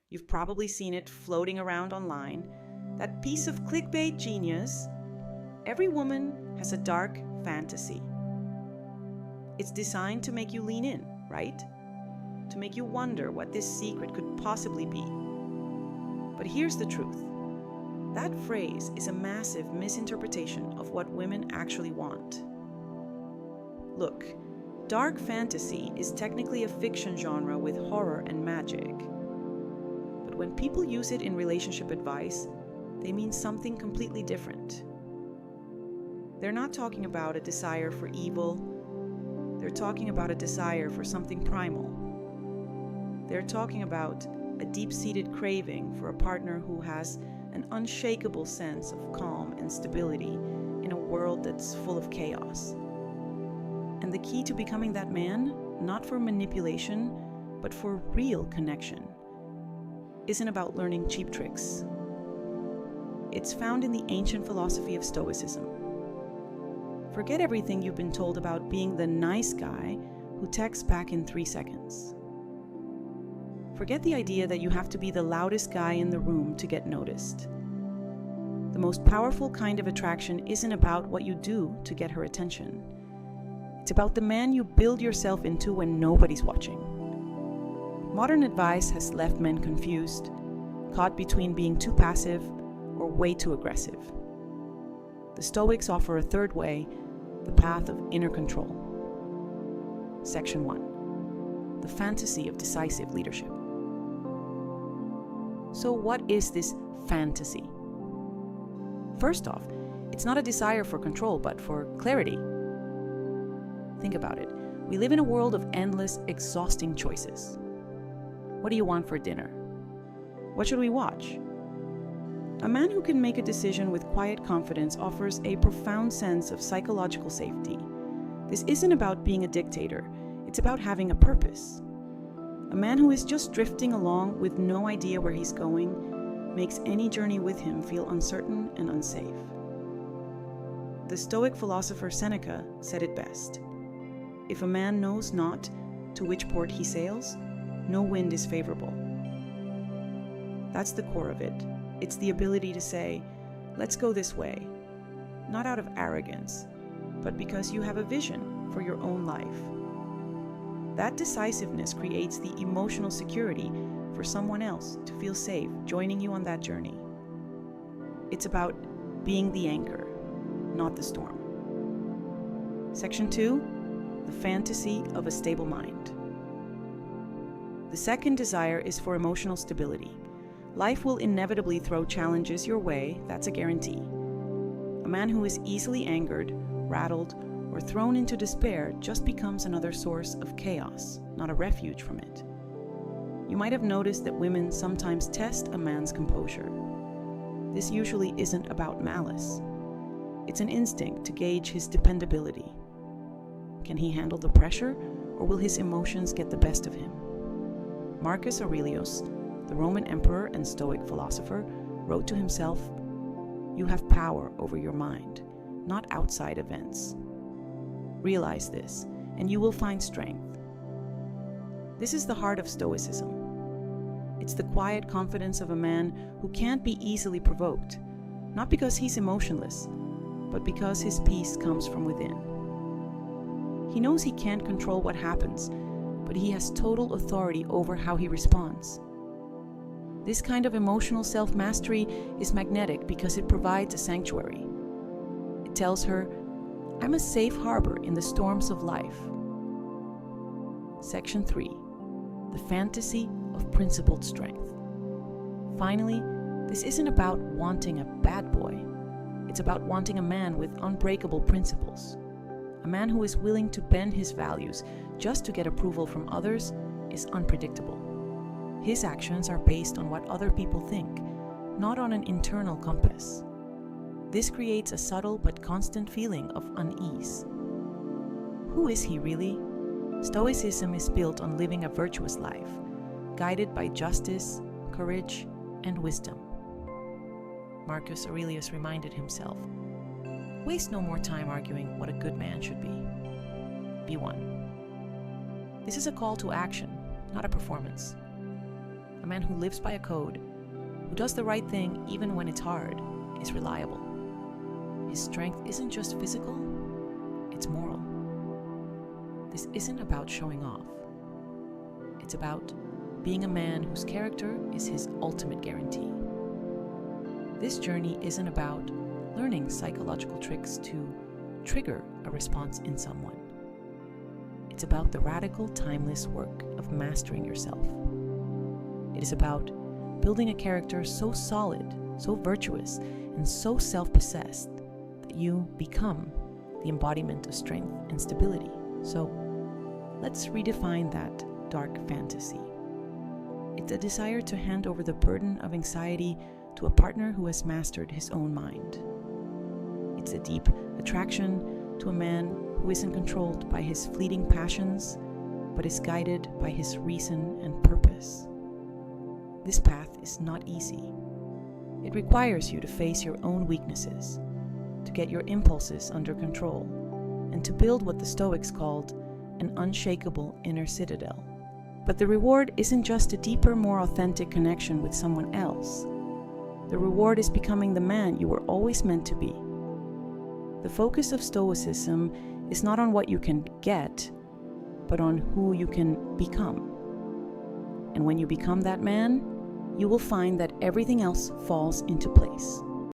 You've probably seen it floating around online. That piece of clickbait genius. Every woman has a dark fantasy. It's designed to make you lean in, right? To make you wonder what this secret could possibly be. But here's the truth. That phrase is a massive misinterpretation of what women actually want. Look, dark fantasy is technically a fiction genre with horror and magic. But when people use it in relationship advice, they mean something completely different. They're not talking about a desire for evil. They're talking about a desire for something primal. They're talking about a deep-seated craving for a partner who has an unshakable sense of calm and stability in a world that's full of chaos. And the key to becoming that man, not for manipulation, but for real connection, isn't about learning cheap tricks. It's found in the ancient philosophy of Stoicism. Forget everything you've been told about being the nice guy who texts back in 3 seconds. Forget the idea that you have to be the loudest guy in the room to get noticed. The most powerful kind of attraction isn't about what you do to get her attention. It's about the man you build yourself into when nobody's watching. Modern advice has left men confused, caught between being too passive or way too aggressive. The Stoics offer a third way, the path of inner control. Section 1. The fantasy of decisive leadership. So what is this fantasy? First off, it's not a desire for control, but for clarity. Think about it. We live in a world of endless, exhausting choices. What do you want for dinner? What should we watch? A man who can make a decision with quiet confidence offers a profound sense of psychological safety. This isn't about being a dictator, it's about having a purpose. A man who is just drifting along with no idea where he's going makes any journey with him feel uncertain and unsafe. The Stoic philosopher Seneca said it best. If a man knows not to which port he sails, no wind is favorable. That's the core of it. It's the ability to say, let's go this way, not out of arrogance, but because you have a vision for your own life. That decisiveness creates the emotional security for someone else to feel safe joining you on that journey. It's about being the anchor, not the storm. Section 2, the fantasy of a stable mind. The second desire is for emotional stability. Life will inevitably throw challenges your way, that's a guarantee. A man who is easily angered, rattled, or thrown into despair just becomes another source of chaos, not a refuge from it. You might have noticed that women sometimes test a man's composure. This usually isn't about malice. It's an instinct to gauge his dependability. Can he handle the pressure, or will his emotions get the best of him? Marcus Aurelius, the Roman emperor and Stoic philosopher, wrote to himself, "You have power over your mind, not outside events. Realize this, and you will find strength." This is the heart of Stoicism. It's the quiet confidence of a man who can't be easily provoked, not because he's emotionless, but because his peace comes from within. He knows he can't control what happens, but he has total authority over how he responds. This kind of emotional self-mastery is magnetic because it provides a sanctuary. It tells her, I'm a safe harbor in the storms of life. Section 3. The fantasy of principled strength. Finally, this isn't about wanting a bad boy. It's about wanting a man with unbreakable principles. A man who is willing to bend his values just to get approval from others is unpredictable. His actions are based on what other people think, not on an internal compass. This creates a subtle but constant feeling of unease. Who is he really? Stoicism is built on living a virtuous life, guided by justice, courage, and wisdom. Marcus Aurelius reminded himself, waste no more time arguing what a good man should be. Be one. This is a call to action, not a performance. a man who lives by a code, who does the right thing even when it's hard, is reliable. His strength isn't just physical, it's moral. This isn't about showing off. It's about being a man whose character is his ultimate guarantee. This journey isn't about learning psychological tricks to trigger a response in someone. It's about the radical, timeless work of mastering yourself. It is about building a character so solid, so virtuous, and so self-possessed that you become the embodiment of strength and stability. So, let's redefine that dark fantasy. It's a desire to hand over the burden of anxiety to a partner who has mastered his own mind. It's a deep attraction to a man who isn't controlled by his fleeting passions, but is guided by his reason and purpose. This path is not easy. It requires you to face your own weaknesses, to get your impulses under control, and to build what the Stoics called an unshakable inner citadel. But the reward isn't just a deeper, more authentic connection with someone else. The reward is becoming the man you were always meant to be. The focus of Stoicism is not on what you can get, but on who you can become. And when you become that man, you will find that everything else falls into place.